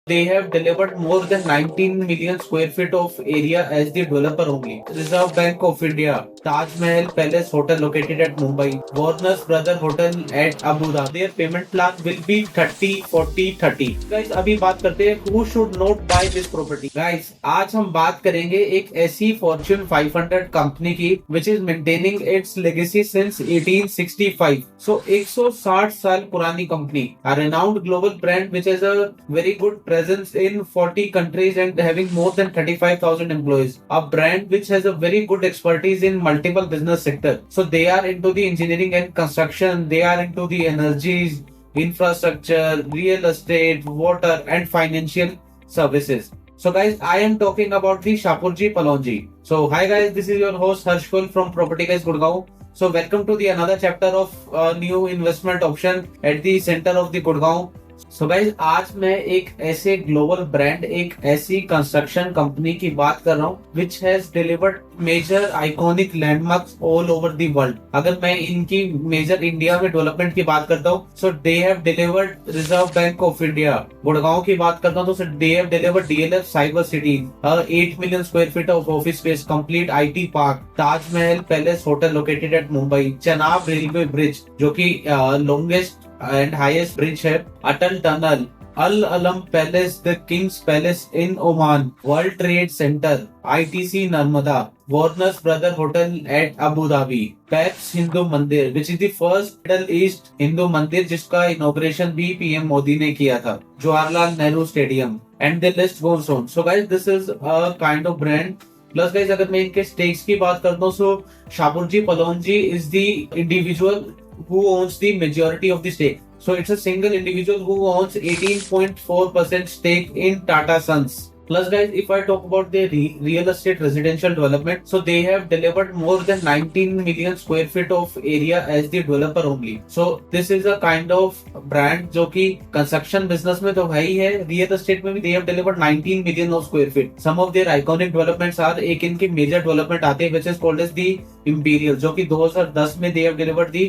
They have delivered more than 19 million square feet of area as the developer only. Reserve Bank of India, Taj Mahal Palace Hotel located at Mumbai, Warner's Brother Hotel at Abu Dhabi. Their payment plan will be 30, 40, 30. Guys, अभी बात करते हैं who should not buy this property. Guys, आज हम बात करेंगे एक ऐसी Fortune 500 कंपनी की which is maintaining its legacy since 1865. So 160 साल पुरानी company, a renowned global brand which has a very good presence in 40 countries and having more than 35,000 employees. A brand which has a very good expertise in multiple business sectors. So they are into the engineering and construction, they are into the energies, infrastructure, real estate, water and financial services. So guys, I am talking about the Shapoorji Pallonji. So hi guys, this is your host Harshkul from Property Guys Gurgaon. So welcome to the another chapter of new investment option at the center of the Gurgaon. So guys, आज मैं एक ऐसे global brand, एक ऐसी construction company की बात कर रहा हूँ which has delivered major iconic landmarks all over the world. अगर मैं इनकी मेजर इंडिया में डेवलपमेंट की बात करता हूँ, so they have delivered Reserve Bank of India. Gurgaon की बात करता हूँ तो they have delivered DLF Cyber City, 8 million square feet of office space, complete IT park, Taj Mahal palace hotel located at Mumbai, Chenab railway bridge जो की लॉन्गेस्ट and highest bridge है, अटल tunnel, Al Alam palace, the kings palace in Oman, World Trade Centre, ITC Narmada, Warners brother hotel at Abu Dhabi, पेप्स Hindu mandir which is the first Middle East Hindu mandir जिसका inauguration भी PM Modi ने किया था, Jawaharlal Nehru stadium, and the list goes on. So guys, this is a kind of brand. Plus guys, अगर मैं इनके stakes की बात करता हूँ, so Shapoorji Pallonji is the individual who owns the majority of the stake. So it's a single individual who owns 18.4% stake in Tata Sons. Plus guys, if I talk about the real estate residential development, so they have delivered more than 19 million square feet of area as the developer only. So this is a kind of brand जो कि construction business में तो है ही है, real estate में भी they have delivered 19 million of square feet. Some of their iconic developments are, एक इनके major development आते हैं which is called as the Imperial, जो कि 2010 में they have delivered the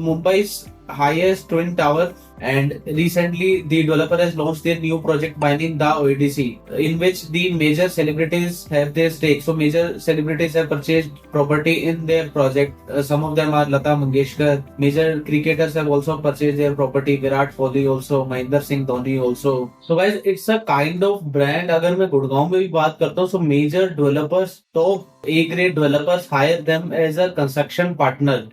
Mumbai's highest twin tower, and recently the developer has launched their new project mining the OEDC, in which the major celebrities have their stake. So major celebrities have purchased property in their project. Some of them are Lata Mangeshkar. Major cricketers have also purchased their property. Virat Kohli also, Mahendra Singh Dhoni also. So guys, it's a kind of brand. अगर मैं गुड़गांव में भी बात करता हूँ, so major developers, top A grade developers hire them as a construction partner.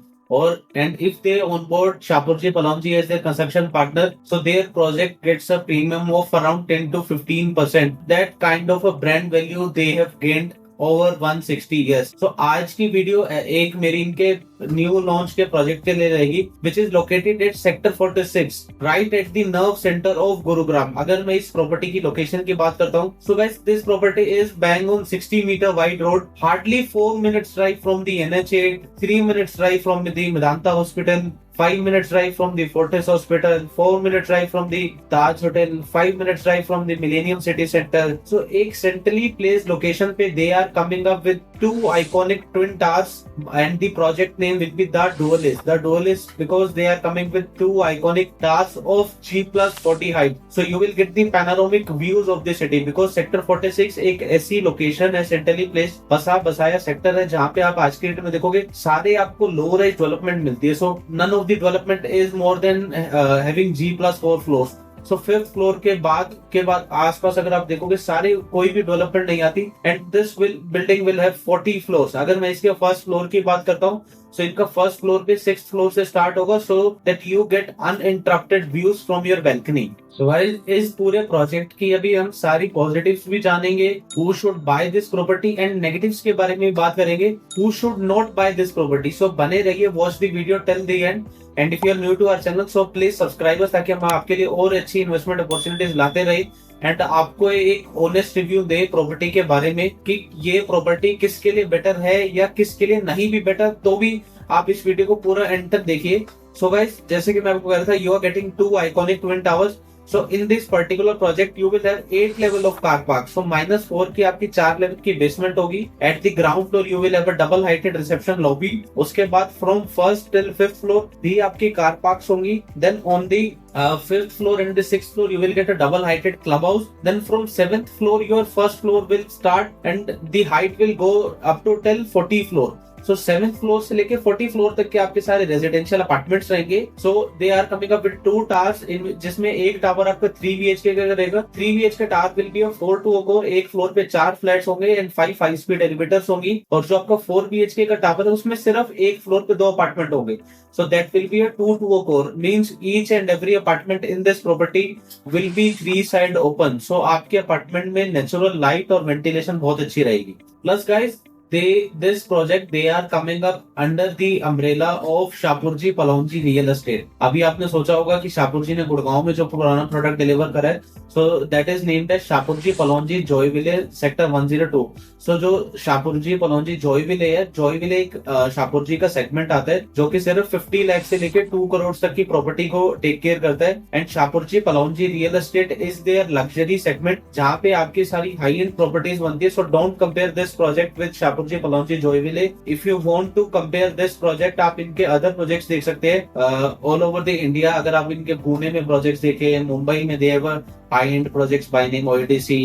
And if they onboard Shapoorji Pallonji as their construction partner, so their project gets a premium of around 10 to 15%. That kind of a brand value they have gained over 160 years. So आज की video एक मेरी इनके new launch के project के लिए रहेगी, which is located at sector 46, right at the nerve center of Gurugram. अगर मैं इस प्रॉपर्टी की लोकेशन की बात करता हूँ, so guys, this property is bang on 60 meter wide road, hardly 4 minutes drive from the NH8, 3 minutes drive from the Medanta Hospital, 5 minutes drive from the Fortis Hospital, 4 minutes drive from the Taj Hotel, 5 minutes drive from the Millennium City Center. So एक centrally placed location पे they are coming up with two iconic twin towers, and the project name will be the Duelist. The Duelist because they are coming with two iconic towers of G+40 height. So you will get the panoramic views of the city because sector 46 एक ऐसी location है, centrally placed बसा बसाया sector है जहाँ पे आप आज के डेट में देखोगे सारे आपको लो राइज डेवलपमेंट मिलती है. सो none of the development is more than having G+4 floors. So fifth floor के बाद आसपास अगर आप देखोगे सारे कोई भी डेवलपमेंट नहीं आती, and this building will have 40 floors. अगर मैं इसके फर्स्ट फ्लोर की बात करता हूँ, सो इनका फर्स्ट फ्लोर पे 6th फ्लोर से स्टार्ट होगा, so that you get uninterrupted views from your balcony. So guys, इस पूरे प्रोजेक्ट की अभी हम सारी पॉजिटिव्स भी जानेंगे, who should buy this property, and negatives के बारे में भी बात करेंगे, who should not buy this property. So बने रहिए, watch the video till the end. And if you are new to our channel, so please subscribe us ताकि हम आपके लिए और अच्छी इन्वेस्टमेंट अपॉर्चुनिटीज लाते रहे एंड आपको एक ऑनेस्ट रिव्यू दे प्रॉपर्टी के बारे में कि ये प्रॉपर्टी किसके लिए बेटर है या किसके लिए नहीं भी बेटर. तो भी आप इस वीडियो को पूरा एंड तक देखिए. सो गाइस, जैसे कि मैं आपको कह रहा था, you are getting to iconic twin towers So in this particular project you will have 8 level of car park. So -4 की आपकी 4 लेवल की बेसमेंट होगी. At the ground floor you will have a double heighted reception lobby. उसके बाद from first till fifth floor भी आपकी car parks होंगी. Then on the fifth floor and the sixth floor you will get a double heighted clubhouse. Then from seventh floor your first floor will start and the height will go up to till 40 floor. So 7th floor से लेके 40 floor तक के आपके सारे residential apartments रहेंगे. So they are coming up with 2 towers जिसमें एक tower आपका 3 BHK का रहेगा. 3 BHK tower will be of 4 to a core. एक फ्लोर पे 4 फ्लैट्स होंगे एंड 5 हाई स्पीड एलिवेटर्स होंगी. और जो आपका 4 BHK का टावर है उसमें सिर्फ एक फ्लोर पे 2 अपार्टमेंट होंगे. So that will be a 2 to a core, means each and every apartment in this property will be 3 side open. So आपके अपार्टमेंट में नेचुरल लाइट और वेंटिलेशन बहुत अच्छी रहेगी. Plus guys this project they are coming up under the umbrella of Shapoorji Pallonji real estate. अभी आपने सोचा होगा कि शाहपुरजी ने गुड़गांव में जो पुराना प्रोडक्ट डिलीवर करा है, so that is named as Shapoorji Pallonji Joyville sector 102. So जो शाहपुरजी पलौंजी जॉयविले है, जॉयविले एक शाहपुरजी का सेगमेंट आता है जो कि सिर्फ 50 लाख से लेकर 2 करोड़ तक की प्रॉपर्टी को टेक केयर करता है. And Shapoorji Pallonji real estate is their luxury segment जहाँ पे आपकी सारी हाई एंड प्रॉपर्टीज बनती है. So don't compare this project with Shapoorji Pallonji Joyville. If you want to compare this project, आप इनके अदर प्रोजेक्ट्स देख सकते हैं ऑल ओवर द इंडिया. अगर आप इनके पुणे में प्रोजेक्ट्स देखें, मुंबई में दे high end projects by name ODC,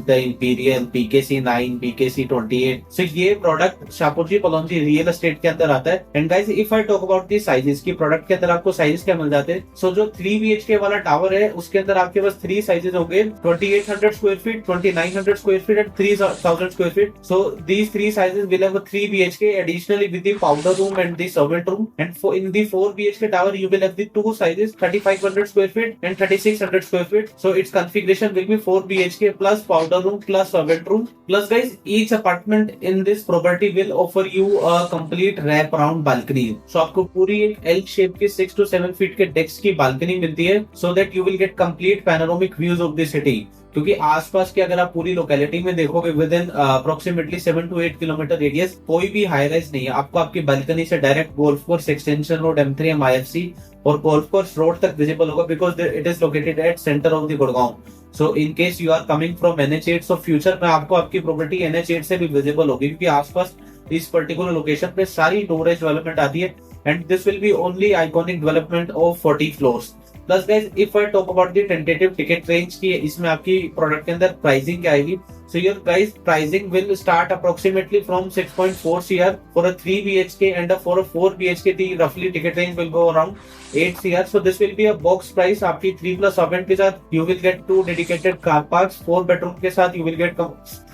the Imperial, PKC 9, PKC 28. So ये product Shapoorji Pallonji real estate के अंदर आता है. And guys if I talk about the sizes की, प्रोडक्ट के अंदर आपको साइजेस क्या मिल जाते हैं. सो जो 3 BHK वाला टावर है उसके अंदर आपके पास 3 साइजेस होंगे, 2800 square feet, 2900 square feet and 3000 square feet. So these 3 sizes will have a 3 BHK additionally with the powder room and the servant room. And for in the 4 BHK tower you will have the 2 sizes, 3500 square feet and 3600 square feet. So its configuration will be 4 BHK plus powder room plus servant room. Plus guys, each apartment in this property will offer you a complete wrap around balcony. So आपको पूरी एक L shape के 6 to 7 feet के डेक्स की balcony मिलती है, so that you will get complete panoramic views of the city. क्योंकि आसपास की अगर आप पूरी लोकेलिटी में देखोगे with in approximately 7 to 8 kilometre radius कोई भी हाई राइज नहीं है. आपको आपकी बालकनी से direct golf course extension road, M3M IFC और गोल्फ कोर्स रोड तक विजिबल होगा, because it is located at centre of the Gurgaon. So in case you are coming from NH8, so future में आपको आपकी प्रॉपर्टी NH8 से भी visible होगी, क्योंकि आसपास इस पर्टिकुलर लोकेशन पे सारी टूरेज डेवलपमेंट आती है. And this will be only iconic development of 40 floors. Plus guys if I talk about the tentative ticket range की, इसमें आपकी प्रोडक्ट के अंदर प्राइसिंग क्या आएगी. So your guys pricing will start approximately from 6.4 CR for a 3 BHK and for a 4 BHK the roughly ticket range will go around 8 CR. So this will be a box price. आपकी 3 plus servant के साथ you will get 2 dedicated car parks. 4 bedroom के साथ you will get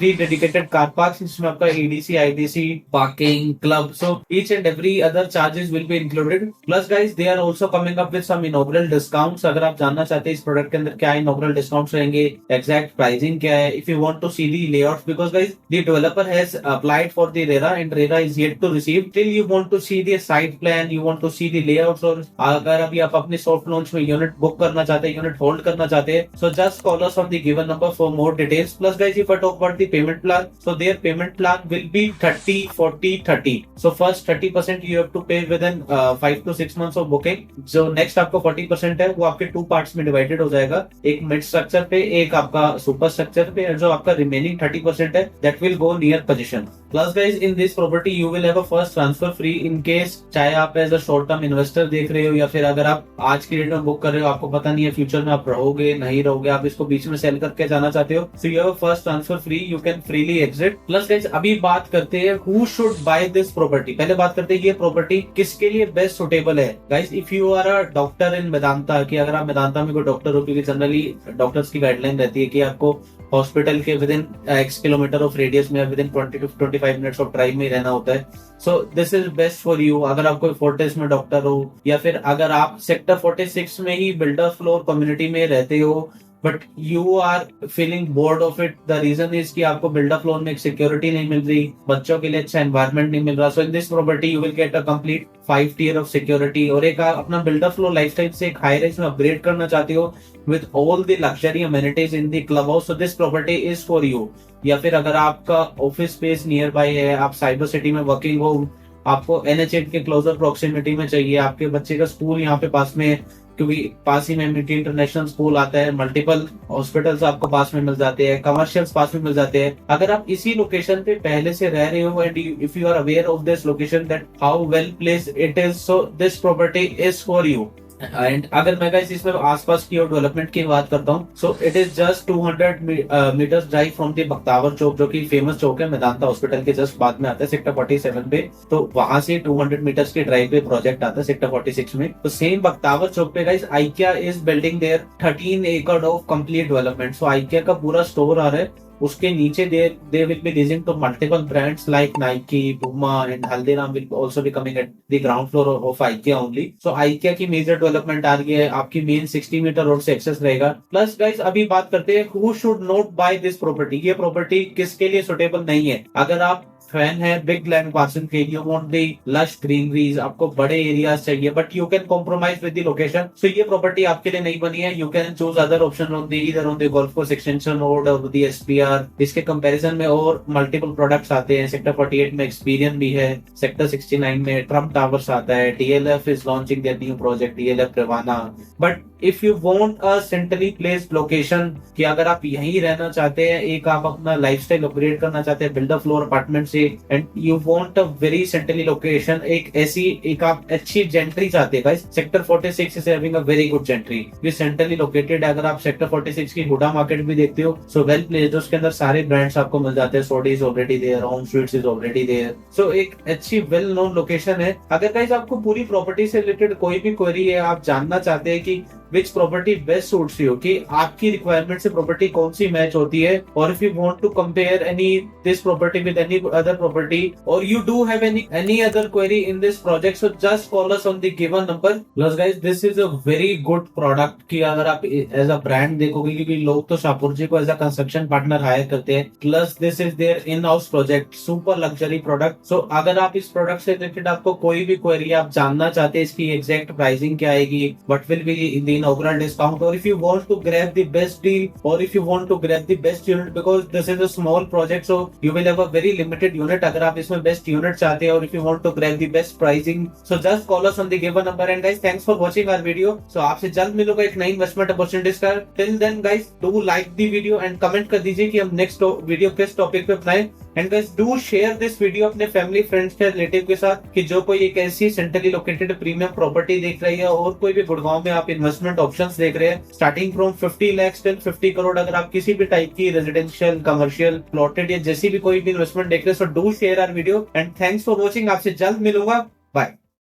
3 dedicated car parks. इसमें आपका EDC, IDC, parking, club. So each and every other charges will be included. Plus guys they are also coming up with some inaugural discounts. अगर आप जानना चाहते हैं इस प्रोडक्ट के अंदर क्या inaugural discounts रहेंगे, exact pricing क्या है, if you want to see the layouts, because guys the developer has applied for the RERA and RERA is yet to receive. Till you want to see the site plan, you want to see the layouts, और अगर अभी आप अपने soft launch में unit book करना चाहते हैं, unit hold करना चाहते हैं, so just call us on the given number for more details. Plus guys if I talk about the payment plan, so their payment plan will be 30 40 30. So first 30% you have to pay within 5 to 6 months of booking. जो next आपको 40% है वो आपके 2 parts में divided हो जाएगा, एक mid structure पे, एक आपका सुपर स्ट्रक्चर पे, जो आपका रिमेनिंग 30% है that will go near possession. Plus guys in this property you will have a first transfer free in case, चाहे आप as a short term investor देख रहे हो या फिर अगर आप आज की डेट में बुक कर रहे हो, आपको पता नहीं है फ्यूचर में आप रहोगे नहीं रहोगे, आप इसको बीच में सेल करके जाना चाहते हो, so you have a first transfer free, you can freely exit. Plus guys अभी बात करते हैं who should buy this property. पहले बात करते हैं ये प्रॉपर्टी किसके लिए बेस्ट सुटेबल है. Guys if you are a doctor in Medanta, कि अगर आप मेदांता में कोई डॉक्टर हो, क्योंकि जनरली डॉक्टर्स की गाइडलाइन रहती है कि आपको हॉस्पिटल के विद इन X किलोमीटर ऑफ रेडियस में विद इन 20 to 25 मिनट्स ऑफ ड्राइव में रहना होता है. So this is best for you. अगर आप कोई फोर्टिस में डॉक्टर हो या फिर अगर आप सेक्टर 46 में ही बिल्डर फ्लोर कम्युनिटी में रहते हो but you are feeling bored of it, the reason is कि आपको बिल्डर फ्लोर में एक सिक्योरिटी नहीं मिल रही, बच्चों के लिए अच्छा एनवायरनमेंट नहीं मिल रहा. So in this property you will get a complete 5 tier of security, और एक अपना बिल्डर फ्लोर लाइफस्टाइल से एक हाई राइज में अपग्रेड करना चाहते हो with all the luxury amenities in the club house. So this property is for you. या फिर अगर आपका ऑफिस स्पेस नियर बाय है, आप साइबर सिटी में वर्किंग हो, आपको NH8 के क्लोजर प्रोक्सिमिटी में चाहिए, आपके बच्चे का स्कूल यहाँ पे पास में, क्योंकि पास ही में एमिटी इंटरनेशनल स्कूल आता है, मल्टीपल हॉस्पिटल्स आपको पास में मिल जाते हैं, कमर्शियल्स पास में मिल जाते हैं। अगर आप इसी लोकेशन पे पहले से रह रहे हो and if you are aware of this location that how well place it is, so this property is for you. And अगर मैं गाइस इसमें आसपास की और डेवलपमेंट की बात करता हूँ, so it is just 200 metres drive from the Bakhtawar Chowk, जो कि फेमस चौक है, मेदांता हॉस्पिटल के जस्ट बाद में आता है सेक्टर 47 पे। तो वहां से 200 मीटर्स के ड्राइव पे प्रोजेक्ट आता है सेक्टर 46 में। तो सेम बख्तावर चौक पे guys IKEA is building their 13 एकड़ of complete development. So IKEA का पूरा स्टोर आ रहा है, उसके नीचे they will be leasing to multiple brands like Nike, Puma and Haldiram will also be coming at the ground floor of IKEA only. So IKEA की major development आ रही है, आपकी मेन 60 मीटर रोड से access रहेगा। Plus guys अभी बात करते हैं who should not buy this property। ये प्रॉपर्टी किसके लिए सुटेबल नहीं है? अगर आप फैन है बिग लैंड पार्सल के, you want the lush greeneries, आपको बड़े एरियाज चाहिए, but you can compromise with the location, so ये प्रॉपर्टी आपके लिए नहीं बनी है। You can choose other option on the either on the golf course extension road और द SPR। इसके कंपैरिजन में और मल्टीपल प्रोडक्ट्स आते हैं। सेक्टर 48 में एक्सपीरियन भी है, सेक्टर 69 में ट्रम्प टावर्स आता है, DLF is launching their new project DLF रेवाना। But if you want a centrally placed location, कि अगर आप यहीं रहना चाहते हैं, एक आप अपना लाइफस्टाइल अपग्रेड करना चाहते हैं बिल्डर फ्लोर अपार्टमेंट से, and you want a very centrally location, एक आप अच्छी जेंट्री चाहते हैं guys, sector 46 is having a very good gentry, ये सेंट्रली लोकेटेड। अगर आप सेक्टर 46 की हुडा मार्केट भी देखते हो, सो वेल प्लेस्ड, उसके अंदर सारे ब्रांड्स आपको मिल जाते हैं। सोडी is already there, home sweets is already there, so एक अच्छी वेल नोन लोकेशन है। अगर गाइस आपको पूरी प्रॉपर्टी से रिलेटेड कोई भी क्वेरी है, आप जानना चाहते हैं कि which property best suits you, कि आपकी रिक्वायरमेंट से प्रॉपर्टी कौन सी मैच होती है, और if you want to compare any this property with any other property, और you do have any other query in this project, so just call us on the given number. Plus guys this is a very good product, कि अगर आप as a brand देखोगे, क्योंकि लोग तो Shapoorji को as a construction partner hire करते हैं, plus this is their in house project, super luxury product. So अगर आप इस प्रोडक्ट से रिलेटेड आपको कोई भी क्वेरी, आप जानना चाहते हैं इसकी एग्जैक्ट प्राइसिंग क्या आएगी, what will be inaugural discount, or if you want to grab the best deal, or if you want to grab the best unit, because this is a small project, so you will have a very limited unit। अगर आप इसमें best unit चाहते हैं, और if you want to grab the best pricing, so just call us on the given number। and guys thanks for watching our video। so आपसे जल्द मिलूंगा एक नई इन्वेस्टमेंट अपॉर्चुनिटीज का। till then guys do like the video and comment कर दीजिए कि हम नेक्स्ट वीडियो किस टॉपिक पे बनाएं। And guys do share this video अपने फैमिली फ्रेंड्स के रिलेटिव के साथ, कि जो कोई एक ऐसी सेंट्रली लोकेटेड प्रीमियम प्रॉपर्टी देख रही है, और कोई भी गुड़गांव में आप इन्वेस्टमेंट ऑप्शंस देख रहे हैं starting from 50 lakh till 50 crore. अगर आप किसी भी टाइप की रेजिडेंशियल, कमर्शियल, प्लॉटेड या जैसी भी कोई भी इन्वेस्टमेंट देख रहे हैं, so do share our video. And thanks for watching. आपसे जल्द मिलूंगा, बाय।